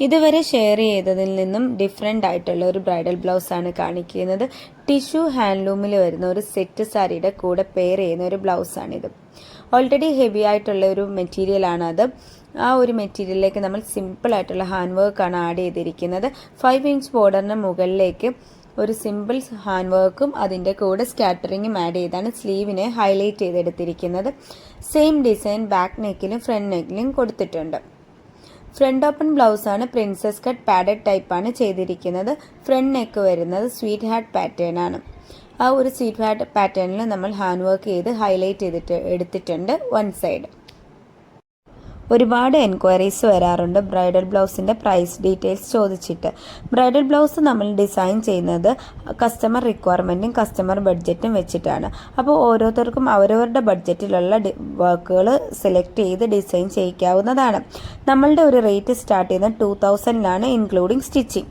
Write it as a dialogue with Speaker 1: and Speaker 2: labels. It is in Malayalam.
Speaker 1: ഇതുവരെ ഷെയർ ചെയ്തതിൽ നിന്നും ഡിഫറെൻ്റ് ആയിട്ടുള്ള ഒരു ബ്രൈഡൽ ബ്ലൗസ് ആണ് കാണിക്കുന്നത്. ടിഷ്യൂ ഹാൻഡ്ലൂമിൽ വരുന്ന ഒരു സെറ്റ് സാരിയുടെ കൂടെ പെയർ ചെയ്യുന്ന ഒരു ബ്ലൗസാണിത്. ഓൾറെഡി ഹെവി ആയിട്ടുള്ള ഒരു മെറ്റീരിയലാണ് അത്. ആ ഒരു മെറ്റീരിയലിലേക്ക് നമ്മൾ സിമ്പിൾ ആയിട്ടുള്ള ഹാൻഡ് വർക്കാണ് ആഡ് ചെയ്തിരിക്കുന്നത്. 5 ഇഞ്ച് ബോർഡറിന് മുകളിലേക്ക് ഒരു സിമ്പിൾ ഹാൻഡ് വർക്കും അതിൻ്റെ കൂടെ സ്കാറ്ററിങ്ങും ആഡ് ചെയ്താണ് സ്ലീവിനെ ഹൈലൈറ്റ് ചെയ്തെടുത്തിരിക്കുന്നത്. സെയിം ഡിസൈൻ ബാക്ക് നെക്കിലും ഫ്രണ്ട് നെക്കിലും കൊടുത്തിട്ടുണ്ട്. ഫ്രണ്ട് ഓപ്പൺ ബ്ലൗസ് ആണ്. പ്രിൻസസ് കട്ട് പാഡഡ് ടൈപ്പാണ് ചെയ്തിരിക്കുന്നത്. ഫ്രണ്ട് നെക്ക് വരുന്നത് സ്വീറ്റ് ഹാർട്ട് പാറ്റേൺ ആണ്. ആ ഒരു സ്വീറ്റ് ഹാർട്ട് പാറ്റേണിൽ നമ്മൾ ഹാൻഡ് വർക്ക് ചെയ്ത് ഹൈലൈറ്റ് ചെയ്തിട്ട് എടുത്തിട്ടുണ്ട് വൺ സൈഡ്. ഒരുപാട് എൻക്വയറീസ് വരാറുണ്ട് ബ്രൈഡൽ ബ്ലൗസിൻ്റെ പ്രൈസ് ഡീറ്റെയിൽസ് ചോദിച്ചിട്ട്. ബ്രൈഡൽ ബ്ലൗസ് നമ്മൾ ഡിസൈൻ ചെയ്യുന്നത് കസ്റ്റമർ റിക്വയർമെൻറ്റും കസ്റ്റമർ ബഡ്ജറ്റും വെച്ചിട്ടാണ്. അപ്പോൾ ഓരോരുത്തർക്കും അവരവരുടെ ബഡ്ജറ്റിലുള്ള വർക്കുകൾ സെലക്ട് ചെയ്ത് ഡിസൈൻ ചെയ്യിക്കാവുന്നതാണ്. നമ്മളുടെ ഒരു റേറ്റ് സ്റ്റാർട്ട് ചെയ്യുന്നത് 2000 ഇൻക്ലൂഡിങ് സ്റ്റിച്ചിങ്.